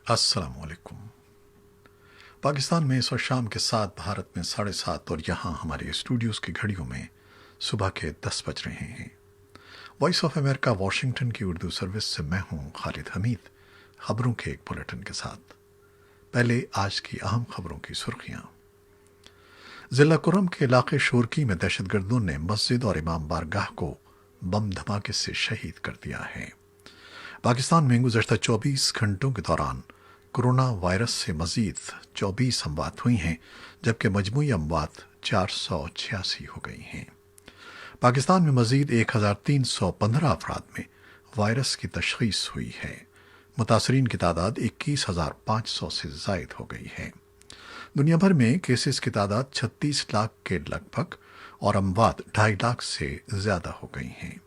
अस्सलाम वालेकुम। पाकिस्तान में इस वक्त शाम के 7, भारत में 7:30 और यहाँ हमारे स्टूडियोज़ की घड़ियों में सुबह के 10 बज रहे हैं। वॉइस ऑफ अमेरिका वाशिंगटन की उर्दू सर्विस से मैं हूँ खालिद हमीद, खबरों के एक बुलेटिन के साथ। पहले आज की अहम खबरों की सुर्खियाँ। ज़िला कुरम के इलाके शोरकी में दहशतगर्दों ने मस्जिद और इमाम बारगाह को बम धमाके से शहीद कर दिया है। पाकिस्तान में गुज़श्ता 24 घंटों के दौरान कोरोना वायरस से मजीद 24 अमवात हुई हैं, जबकि मजमूई अमवात 486 हो गई हैं। पाकिस्तान में मजीद 1315 अफराद में वायरस की तशखीस हुई है। मुतासरीन की तादाद 21,500 से जायद हो गई है। दुनिया भर में केसेस की तादाद 36 लाख के लगभग और अमवात 2.5 लाख से ज़्यादा हो गई हैं।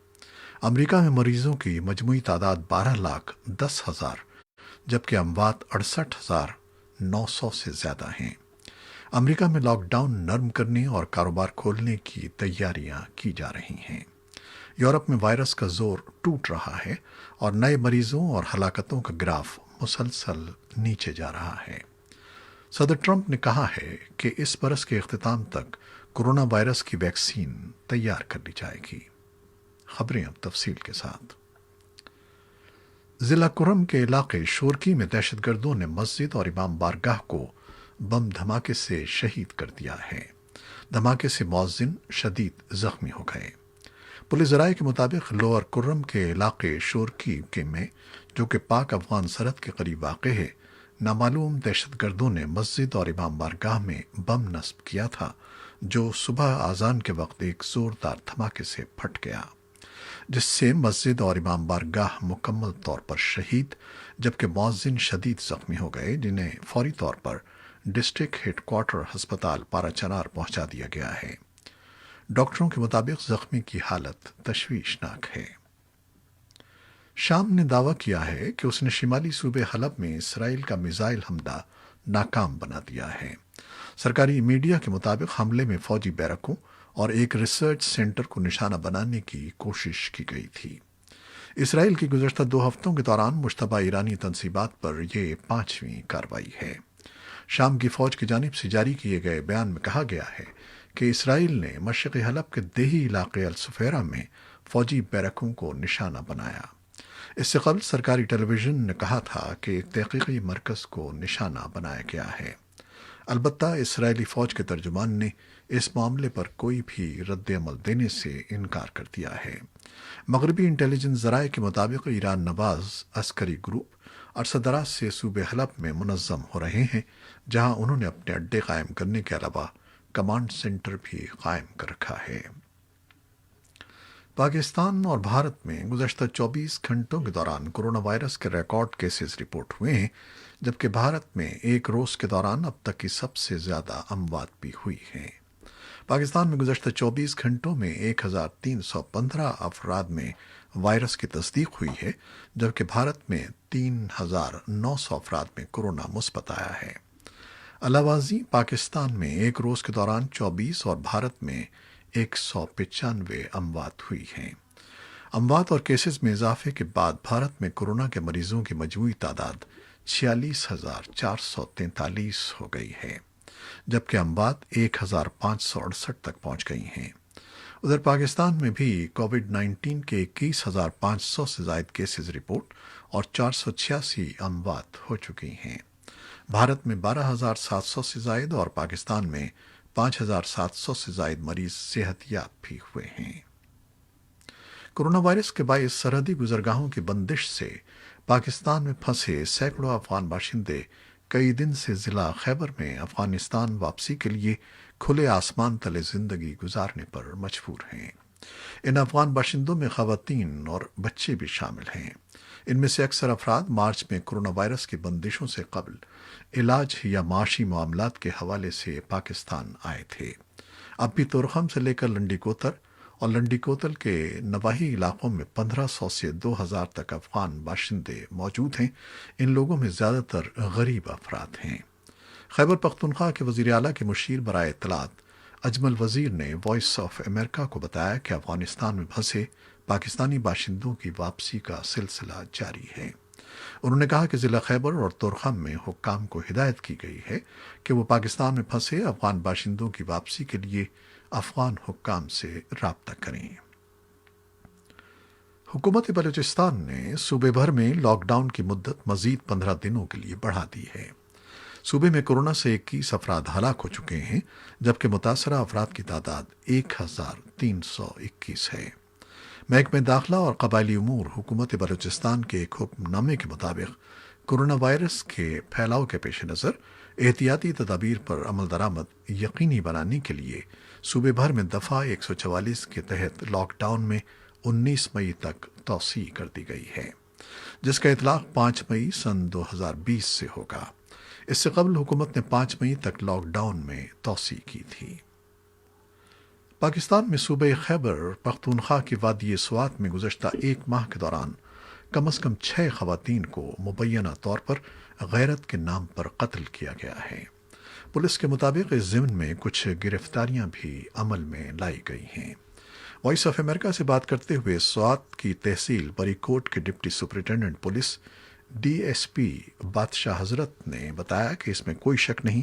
अमेरिका में मरीजों की मजमूई तादाद 12,10,000 जबकि अमवात 68,900 से ज़्यादा हैं। अमेरिका में लॉकडाउन नरम करने और कारोबार खोलने की तैयारियां की जा रही हैं। यूरोप में वायरस का जोर टूट रहा है और नए मरीजों और हलाकतों का ग्राफ मुसलसल नीचे जा रहा है। सदर ट्रंप ने कहा है कि इस बरस के इख्तिताम तक कोरोना वायरस की वैक्सीन तैयार कर ली जाएगी। खबरें अब तफसील के साथ। जिला कुरम के इलाके शोरकी में दहशतगर्दों ने मस्जिद और इमाम बारगाह को बम धमाके से शहीद कर दिया है। धमाके से मौज़िन शदीद जख्मी हो गए। पुलिस ज़राए के मुताबिक लोअर कुर्रम के इलाके शोरकी के में, जो कि पाक अफगान सरहद के करीब वाक़ है, नामालूम दहशतगर्दों ने मस्जिद और इमाम बारगाह में बम नस्ब किया था, जो सुबह आज़ान के वक्त एक ज़ोरदार धमाके से फट गया, जिससे मस्जिद और इमाम बारगाह मुकम्मल तौर पर शहीद जबकि मौज़िन शदीद ज़ख्मी हो गए, जिन्हें फौरी तौर पर डिस्ट्रिक्ट हेडक्वार्टर अस्पताल पाराचनार पहुंचा दिया गया है। डॉक्टरों के मुताबिक जख्मी की हालत तशवीशनाक है। शाम ने दावा किया है कि उसने शिमाली सूबे हलब में इसराइल का मिसाइल हमला नाकाम बना दिया है। सरकारी मीडिया के मुताबिक हमले में फौजी बैरकों और एक रिसर्च सेंटर को निशाना बनाने की कोशिश की गई थी। इसराइल की गुज़श्ता 2 हफ्तों के दौरान मुश्तबा ईरानी तनसीबात पर यह 5वीं कार्रवाई है। शाम की फौज की जानिब से जारी किए गए बयान में कहा गया है कि इसराइल ने मशरक़ी हलब के देही इलाके अल सुफेरा में फौजी बैरकों को निशाना बनाया। इससे कबल सरकारी टेलीविजन ने कहा था कि एक तहकीकी मरकज़ को निशाना बनाया गया है। अलबत्ता इसराइली फ़ौज के तर्जुमान ने इस मामले पर कोई भी रद्द अमल देने से इनकार कर दिया है। मगरबी इंटेलिजेंस ज़राए के मुताबिक ईरान नवाज अस्करी ग्रुप अरसदराज से सूबे हलब में मुनज़्ज़म हो रहे हैं, जहां उन्होंने अपने अड्डे कायम करने के अलावा कमांड सेंटर भी कायम कर रखा है। पाकिस्तान और भारत में गुज़श्ता 24 घंटों के दौरान कोरोना वायरस के रिकॉर्ड केसेस रिपोर्ट हुए हैं, जबकि भारत में एक रोज़ के दौरान अब तक की सबसे ज़्यादा अमवात भी हुई हैं। पाकिस्तान में गुज़श्ता 24 घंटों में 1315 अफराद में वायरस की तस्दीक हुई है, जबकि भारत में 3900 अफराद में कोरोना मुस्बत आया है। अलावाजी पाकिस्तान में एक रोज़ के दौरान 24 और भारत में 195 अमवात हुई हैं। अमवात और केसेस में इजाफे के बाद भारत में कोरोना के मरीजों की मजमूई तादाद 46,443 हो गई है, जबकि अमवात 1,568 तक पहुंच गई हैं। उधर पाकिस्तान में भी कोविड-19 के 21,500 से जायद केसेस रिपोर्ट और 486 अमवात हो चुकी हैं। भारत में 12,700 से जायद और पाकिस्तान में 5,700 से जायद मरीज सेहतयाब भी हुए हैं। कोरोना वायरस के बायस सरहदी गुजरगाहों की बंदिश से पाकिस्तान में फंसे सैकड़ों अफगान बाशिंदे कई दिन से जिला खैबर में अफगानिस्तान वापसी के लिए खुले आसमान तले जिंदगी गुजारने पर मजबूर हैं। इन अफगान बाशिंदों में खवातीन और बच्चे भी शामिल हैं। इनमें से अक्सर अफराद मार्च में कोरोना वायरस की बंदिशों से कबल इलाज या माशी मामलात के हवाले से पाकिस्तान आए थे। अब भी तुरखम से लेकर लंडी कोतर और लंडी कोतल के नवाही इलाकों में 1500 से 2000 तक अफगान बाशिंदे मौजूद हैं। इन लोगों में ज़्यादातर गरीब अफराद हैं। खैबर पख्तूनख्वा के वज़ीर आला के मुशीर बराए इत्तलात अजमल वज़ीर ने वॉइस ऑफ अमेरिका को बताया कि अफगानिस्तान में फंसे पाकिस्तानी बाशिंदों की वापसी का सिलसिला जारी है। انہوں نے کہا کہ ضلع خیبر اور تورخم میں حکام کو ہدایت کی گئی ہے کہ وہ پاکستان میں پھنسے افغان باشندوں کی واپسی کے لیے افغان حکام سے رابطہ کریں۔ حکومت بلوچستان نے صوبے بھر میں لاک ڈاؤن کی مدت مزید 15 دنوں کے لیے بڑھا دی ہے۔ صوبے میں کورونا سے 21 افراد ہلاک ہو چکے ہیں، جبکہ متاثرہ افراد کی تعداد 1321 ہے۔ محکمہ داخلہ اور قبائلی امور حکومت بلوچستان کے ایک حکم نامے کے مطابق کورونا وائرس کے پھیلاؤ کے پیش نظر احتیاطی تدابیر پر عمل درآمد یقینی بنانے کے لیے صوبے بھر میں دفعہ 144 کے تحت لاک ڈاؤن میں 19 مئی تک توسیع کر دی گئی ہے، جس کا اطلاق 5 مئی سن 2020 سے ہوگا۔ اس سے قبل حکومت نے 5 مئی تک لاک ڈاؤن میں توسیع کی تھی۔ پاکستان میں صوبہ خیبر پختونخوا کی وادی سوات میں گزشتہ ایک ماہ کے دوران کم از کم 6 خواتین کو مبینہ طور پر غیرت کے نام پر قتل کیا گیا ہے۔ پولیس کے مطابق اس ضمن میں کچھ گرفتاریاں بھی عمل میں لائی گئی ہیں۔ وائس آف امریکہ سے بات کرتے ہوئے سوات کی تحصیل بری کوٹ کے deputy superintendent police D S P بادشاہ حضرت نے بتایا کہ اس میں کوئی شک نہیں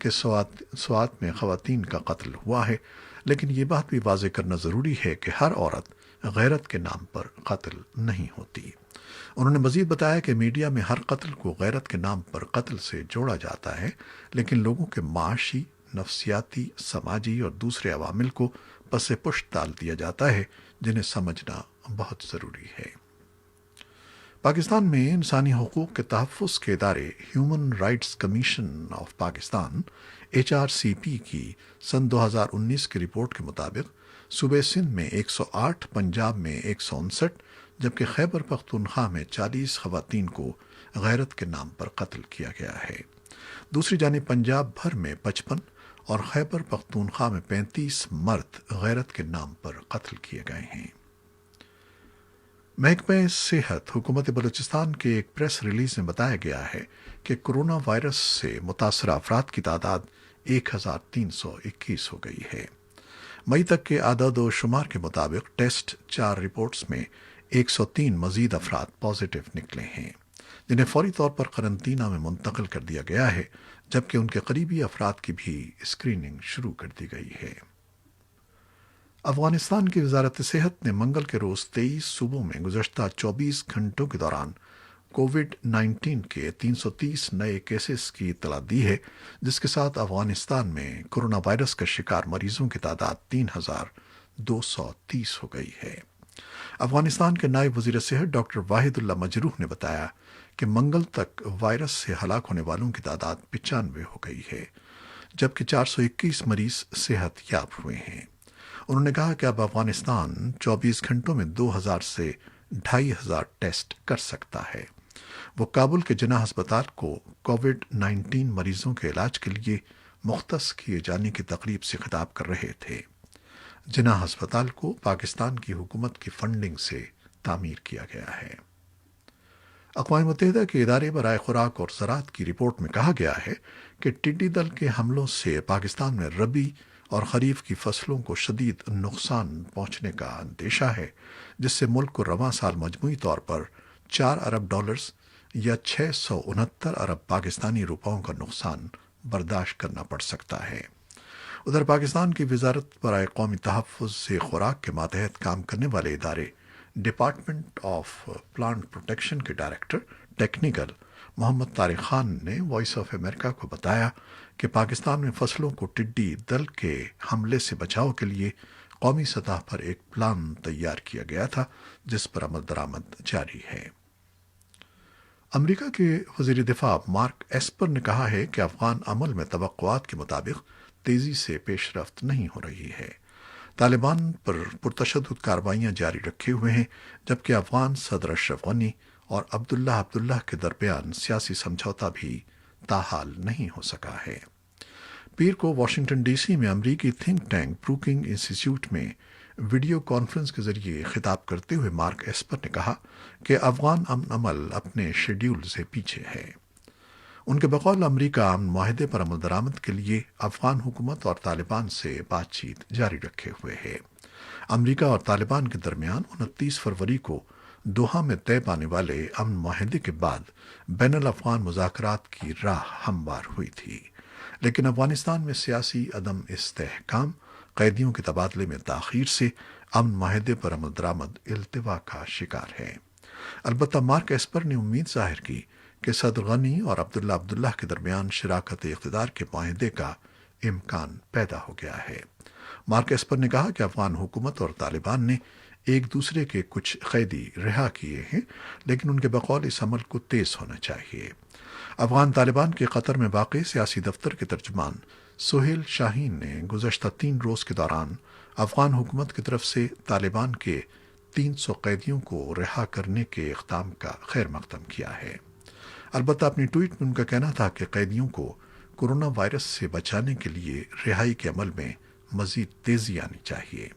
کہ سوات میں خواتین کا قتل ہوا ہے، لیکن یہ بات بھی واضح کرنا ضروری ہے کہ ہر عورت غیرت کے نام پر قتل نہیں ہوتی۔ انہوں نے مزید بتایا کہ میڈیا میں ہر قتل کو غیرت کے نام پر قتل سے جوڑا جاتا ہے، لیکن لوگوں کے معاشی، نفسیاتی، سماجی اور دوسرے عوامل کو پس پشت ڈال دیا جاتا ہے، جنہیں سمجھنا بہت ضروری ہے۔ پاکستان میں انسانی حقوق کے تحفظ کے ادارے human rights commission of Pakistan HRCP کی سن 2019 کی رپورٹ کے مطابق صوبہ سندھ میں 108، پنجاب میں 159، جبکہ خیبر پختونخوا میں 40 خواتین کو غیرت کے نام پر قتل کیا گیا ہے۔ دوسری جانب پنجاب بھر میں 55 اور خیبر پختونخوا میں 35 مرد غیرت کے نام پر قتل کیے گئے ہیں۔ محکمہ صحت حکومت بلوچستان کے ایک پریس ریلیز میں بتایا گیا ہے کہ کورونا وائرس سے متاثرہ افراد کی تعداد 1321 ہو گئی ہے۔ مئی تک کے اعداد و شمار کے مطابق ٹیسٹ 4 رپورٹس میں 103 مزید افراد پازیٹو نکلے ہیں، جنہیں فوری طور پر قرنطینہ میں منتقل کر دیا گیا ہے، جبکہ ان کے قریبی افراد کی بھی اسکریننگ شروع کر دی گئی ہے۔ افغانستان کی وزارت صحت نے منگل کے روز 23 صوبوں میں گزشتہ 24 گھنٹوں کے دوران کووڈ-19 کے 330 نئے کیسز کی اطلاع دی ہے، جس کے ساتھ افغانستان میں کورونا وائرس کا شکار مریضوں کی تعداد 3230 ہو گئی ہے۔ افغانستان کے نائب وزیر صحت ڈاکٹر واحد اللہ مجروح نے بتایا کہ منگل تک وائرس سے ہلاک ہونے والوں کی تعداد 95 ہو گئی ہے، جبکہ 421 مریض صحت یاب ہوئے ہیں۔ انہوں نے کہا کہ اب افغانستان 24 گھنٹوں میں 2000 سے 2500 ٹیسٹ کر سکتا ہے۔ وہ کابل کے جناح ہسپتال کو کووڈ-19 مریضوں کے علاج کے لیے مختص کیے جانے کی تقریب سے خطاب کر رہے تھے۔ جناح ہسپتال کو پاکستان کی حکومت کی فنڈنگ سے تعمیر کیا گیا ہے۔ اقوام متحدہ کے ادارے برائے خوراک اور زراعت کی رپورٹ میں کہا گیا ہے کہ ٹڈی دل کے حملوں سے پاکستان میں ربی اور خریف کی فصلوں کو شدید نقصان پہنچنے کا اندیشہ ہے، جس سے ملک کو رواں سال مجموعی طور پر $4 ارب یا 669 ارب پاکستانی روپوں کا نقصان برداشت کرنا پڑ سکتا ہے۔ ادھر پاکستان کی وزارت برائے قومی تحفظ سے خوراک کے ماتحت کام کرنے والے ادارے ڈپارٹمنٹ آف پلانٹ پروٹیکشن کے ڈائریکٹر ٹیکنیکل محمد طارق خان نے وائس آف امریکہ کو بتایا کہ پاکستان میں فصلوں کو ٹڈی دل کے حملے سے بچاؤ کے لیے قومی سطح پر ایک پلان تیار کیا گیا تھا، جس پر عمل درآمد جاری ہے۔ امریکہ کے وزیر دفاع مارک ایسپر نے کہا ہے کہ افغان عمل میں توقعات کے مطابق تیزی سے پیش رفت نہیں ہو رہی ہے۔ طالبان پر پرتشدد کارروائیاں جاری رکھے ہوئے ہیں، جبکہ افغان صدر اشرف غنی اور عبداللہ کے درمیان سیاسی سمجھوتا بھی تاحال نہیں ہو سکا ہے۔ پیر کو واشنگٹن ڈی سی میں امریکی تھنک ٹینک بروکنگ انسٹیٹیوٹ میں ویڈیو کانفرنس کے ذریعے خطاب کرتے ہوئے مارک ایسپر نے کہا کہ افغان امن عمل اپنے شیڈول سے پیچھے ہے۔ ان کے بقول امریکہ امن معاہدے پر عمل درآمد کے لیے افغان حکومت اور طالبان سے بات چیت جاری رکھے ہوئے ہے۔ امریکہ اور طالبان کے درمیان 29 فروری کو दोहा में तय पाने वाले अमन माहिदे के बाद बैन अल-अफ़गान मुज़ाकरात की राह हमवार हुई थी, लेकिन अफ़गानिस्तान में सियासी अदम इस्तेहकाम, कैदियों के तबादले में ताख़ीर से अमन माहिदे पर अमल दरामद इल्तिवा का शिकार है। अलबत्ता मार्क एस्पर ने उम्मीद ज़ाहिर की कि सदर गनी और अब्दुल्लाह के दरमियान शराकत इक़्तिदार के माहिदे का इम्कान पैदा हो गया है। मार्क एस्पर ने कहा कि अफ़गान हुकूमत और तालिबान ने एक दूसरे के कुछ कैदी रिहा किए हैं, लेकिन उनके बकौल इस अमल को तेज होना चाहिए। अफ़गान तालिबान के कतर में वाक़ सियासी दफ्तर के तर्जुमान सोहेल शाहीन ने गुज़श्ता 3 रोज़ के दौरान अफ़गान हुकूमत की तरफ से तालिबान के 300 कैदियों को रिहा करने के इक़दाम का खैर मक़दम किया है। अलबत्ता अपनी ट्वीट में उनका कहना था कि कैदियों को कोरोना वायरस से बचाने के लिए रिहाई के अमल में मज़ीद तेज़ी आनी चाहिए।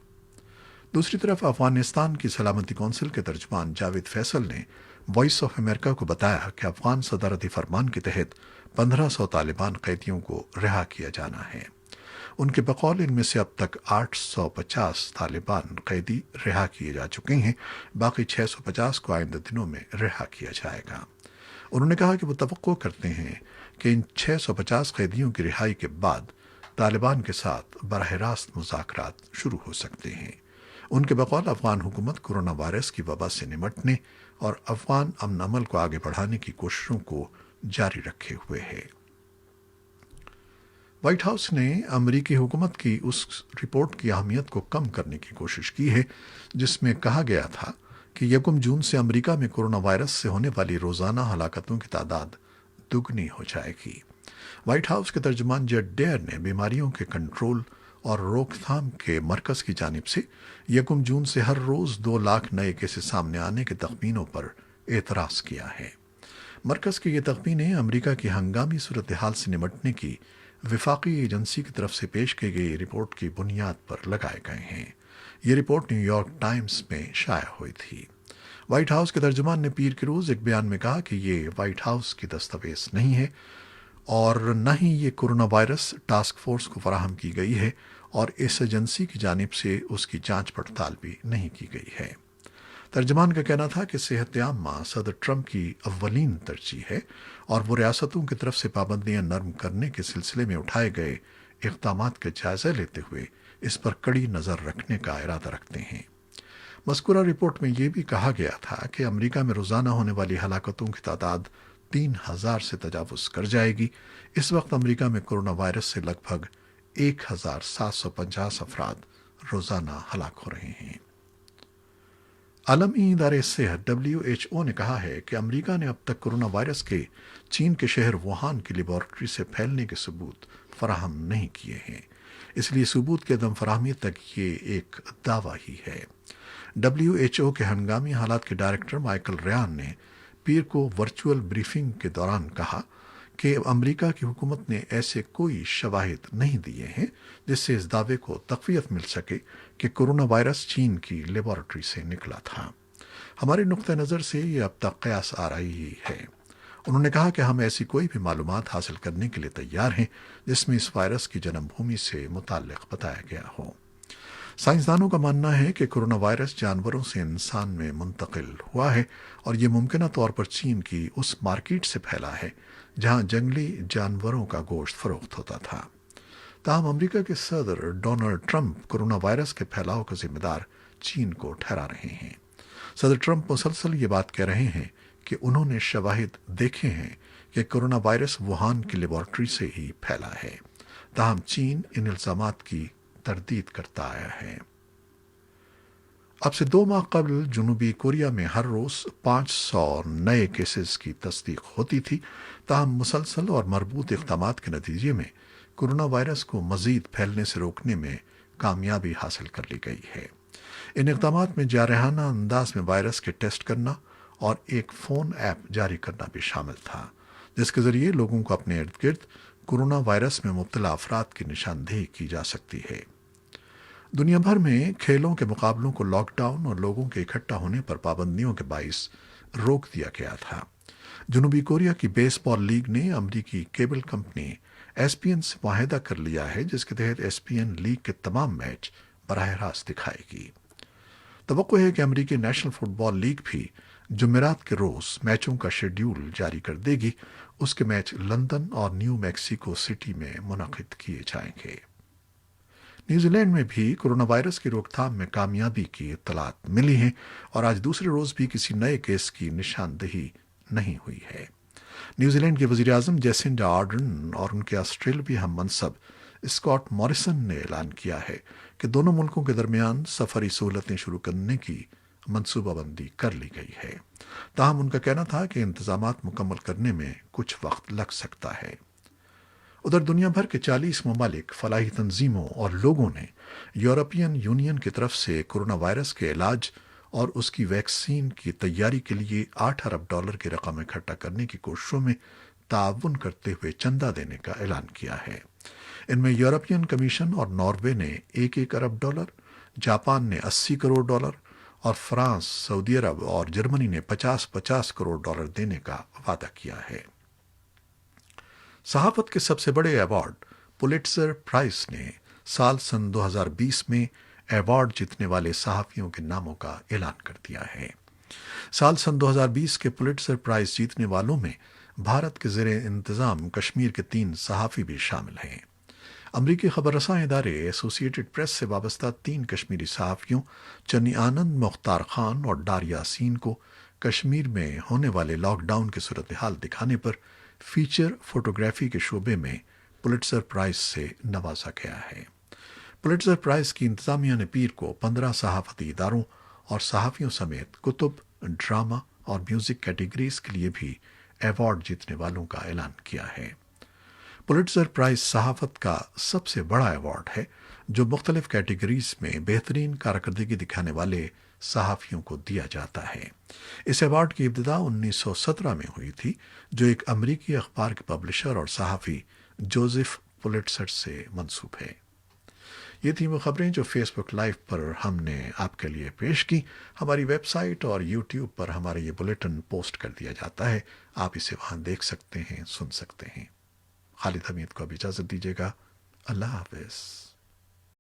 दूसरी तरफ अफगानिस्तान की सलामती कौंसिल के तर्जुमान जावेद फैसल ने वॉइस ऑफ अमेरिका को बताया कि अफगान सदारती फरमान के तहत 1500 तालिबान कैदियों को रिहा किया जाना है। उनके बकौल इनमें से अब तक 850 तालिबान कैदी रिहा किए जा चुके हैं, बाकी 650 को आइंदा दिनों में रिहा किया जाएगा। उन्होंने कहा कि वो तवक्को करते हैं कि इन 650 कैदियों की रिहाई के बाद तालिबान के साथ बराह रास्त मुज़ाकरात शुरू हो सकते हैं। उनके बकौल अफगान हुकूमत कोरोना वायरस की वबा से निमटने और अफगान अमन अमल को आगे बढ़ाने की कोशिशों को जारी रखे हुए है। व्हाइट हाउस ने अमरीकी हुकूमत की उस रिपोर्ट की अहमियत को कम करने की कोशिश की है जिसमें कहा गया था कि 1 जून से अमरीका में कोरोना वायरस से होने वाली रोज़ाना हलाकतों की तादाद दुगनी हो जाएगी। व्हाइट हाउस के तर्जुमान जेड डेयर ने बीमारियों के कंट्रोल और रोकथाम के मरकज़ की जानिब से 1 जून से हर रोज़ 2 लाख नए केसेस सामने आने के तखमीनों पर एतराज़ किया है। मरकज़ के ये तखमीने अमरीका की हंगामी सूरत हाल से निमटने की विफाकी एजेंसी की तरफ से पेश की गई रिपोर्ट की बुनियाद पर लगाए गए हैं। ये रिपोर्ट न्यूयॉर्क टाइम्स में शाया हुई थी। व्हाइट हाउस के तर्जुमान ने पीर के रोज़ एक बयान में कहा कि ये व्हाइट हाउस की दस्तावेज़ नहीं है और न ही ये कोरोना वायरस टास्क फोर्स को फराहम की गई है और इस एजेंसी की जानिब से उसकी जांच पड़ताल भी नहीं की गई है। तर्जमान का कहना था कि सेहत आम्मा सदर ट्रंप की अव्वलीन तरजीह है और वो रियासतों की तरफ से पाबंदियां नरम करने के सिलसिले में उठाए गए इक़दामात का जायजा लेते हुए इस पर कड़ी नज़र रखने का इरादा रखते हैं। मज़कूरा रिपोर्ट में यह भी कहा गया था कि अमरीका में रोज़ाना होने वाली हलाकतों की तादाद 3000 से तजावुज़ कर जाएगी। इस वक्त अमरीका में कोरोना वायरस से लगभग 1750 अफराद रोज़ाना हलाक हो रहे हैं। आलमी इदारे सेहत WHO ने कहा है कि अमरीका ने अब तक कोरोना वायरस के चीन के शहर वुहान की लेबॉर्ट्री से फैलने के सबूत फराहम नहीं किए हैं, इसलिए सबूत के अदम फराहमी तक ये एक दावा ही है। WHO के हंगामी हालात के डायरेक्टर माइकल रयान ने पीर को वर्चुअल ब्रीफिंग के दौरान कहा कि अमरीका की हुकूमत ने ऐसे कोई शवाहिद नहीं दिए हैं जिससे इस दावे को तक़वियत मिल सके कि कोरोना वायरस चीन की लेबॉरेटरी से निकला था। हमारे नुक्ते नज़र से ये अब तक कयास आराई ही है। उन्होंने कहा कि हम ऐसी कोई भी मालूमात हासिल करने के लिए तैयार हैं जिसमें इस वायरस की जन्मभूमि से मुताल्लिक़ बताया गया हो। साइंसदानों का मानना है कि कोरोना वायरस जानवरों से इंसान में मुंतकिल हुआ है और ये मुमकिन तौर पर चीन की उस मार्केट से फैला है जहां जंगली जानवरों का गोश्त फरोख्त होता था। ताहम अमेरिका के सदर डोनाल्ड ट्रंप कोरोना वायरस के फैलाव का जिम्मेदार चीन को ठहरा रहे हैं। सदर ट्रंप मुसलसल ये बात कह रहे हैं कि उन्होंने शवाहिद देखे हैं कि कोरोना वायरस वुहान की लेबॉरेटरी से ही फैला है। ताहम चीन इन इल्जामात की तरदीद करता आया है। अब से 2 माह कबल जनूबी कोरिया में हर रोज़ 500 नए केसेस की तस्दीक होती थी। ताहम मुसलसल और मरबूत इक़दामात के नतीजे में कोरोना वायरस को मज़ीद फैलने से रोकने में कामयाबी हासिल कर ली गई है। इन इक़दामात में जारहाना अंदाज में वायरस के टेस्ट करना और एक फ़ोन ऐप जारी करना भी शामिल था, जिसके ज़रिए लोगों को अपने इर्द गिर्द कोरोना वायरस में मुब्तला अफराद की निशानदेही की जा सकती है। दुनिया भर में खेलों के मुकाबलों को लॉकडाउन और लोगों के इकट्ठा होने पर पाबंदियों के बाइस रोक दिया गया था। जनूबी कोरिया की बेसबॉल लीग ने अमरीकी केबल कंपनी ESPN से मुआहदा कर लिया है, जिसके तहत ESPN लीग के तमाम मैच बराह रास्त दिखाएगी। توقع ہے کہ امریکی نیشنل فٹ بال لیگ بھی جمعرات کے روز میچوں کا شیڈیول جاری کر دے گی۔ اس کے میچ لندن اور نیو میکسیکو سٹی میں منعقد کیے جائیں گے۔ نیوزی لینڈ میں بھی کرونا وائرس کی روک تھام میں کامیابی کی اطلاعات ملی ہیں اور آج دوسرے روز بھی کسی نئے کیس کی نشاندہی نہیں ہوئی ہے۔ نیوزی لینڈ کے وزیر اعظم جیسنڈا آرڈرن اور ان کے آسٹریلوی ہم منصب اسکاٹ موریسن نے اعلان کیا ہے کہ دونوں ملکوں کے درمیان سفری سہولتیں شروع کرنے کی منصوبہ بندی کر لی گئی ہے۔ تاہم ان کا کہنا تھا کہ انتظامات مکمل کرنے میں کچھ وقت لگ سکتا ہے۔ ادھر دنیا بھر کے 40 ممالک، فلاحی تنظیموں اور لوگوں نے یورپین یونین کی طرف سے کرونا وائرس کے علاج اور اس کی ویکسین کی تیاری کے لیے $8 ارب کی رقم اکٹھا کرنے کی کوششوں میں تعاون کرتے ہوئے چندہ دینے کا اعلان کیا ہے۔ ان میں یورپین کمیشن اور ناروے نے $1 ارب، جاپان نے $80 کروڑ اور فرانس، سعودی عرب اور جرمنی نے $50 کروڑ دینے کا وعدہ کیا ہے۔ صحافت کے سب سے بڑے ایوارڈ پولیٹزر پرائز نے سال سن 2020 میں ایوارڈ جیتنے والے صحافیوں کے ناموں کا اعلان کر دیا ہے۔ سال سن 2020 کے پولیٹزر پرائز جیتنے والوں میں بھارت کے زیر انتظام کشمیر کے 3 صحافی بھی شامل ہیں۔ امریکی خبر رساں ادارے ایسوسی ایٹڈ پریس سے وابستہ 3 کشمیری صحافیوں چنی آنند، مختار خان اور ڈار یاسین کو کشمیر میں ہونے والے لاک ڈاؤن کی صورتحال دکھانے پر فیچر فوٹوگرافی کے شعبے میں پولیٹزر پرائز سے نوازا گیا ہے۔ پولیٹزر پرائز کی انتظامیہ نے پیر کو 15 صحافتی اداروں اور صحافیوں سمیت کتب، ڈرامہ اور میوزک کیٹیگریز کے لیے بھی ایوارڈ جیتنے والوں کا اعلان کیا ہے۔ پولیٹزر پرائز صحافت کا سب سے بڑا ایوارڈ ہے جو مختلف کیٹیگریز میں بہترین کارکردگی دکھانے والے صحافیوں کو دیا جاتا ہے۔ اس ایوارڈ کی ابتدا 1917 میں ہوئی تھی، جو ایک امریکی اخبار کے پبلشر اور صحافی جوزف پولیٹزر سے منسوب ہے۔ یہ تھیں وہ خبریں جو فیس بک لائیو پر ہم نے آپ کے لیے پیش کی۔ ہماری ویب سائٹ اور یوٹیوب پر ہمارا یہ بلیٹن پوسٹ کر دیا جاتا ہے، آپ اسے وہاں دیکھ سکتے ہیں، سن سکتے ہیں۔ خالد حمید کو اب اجازت دیجیے گا۔ اللہ حافظ۔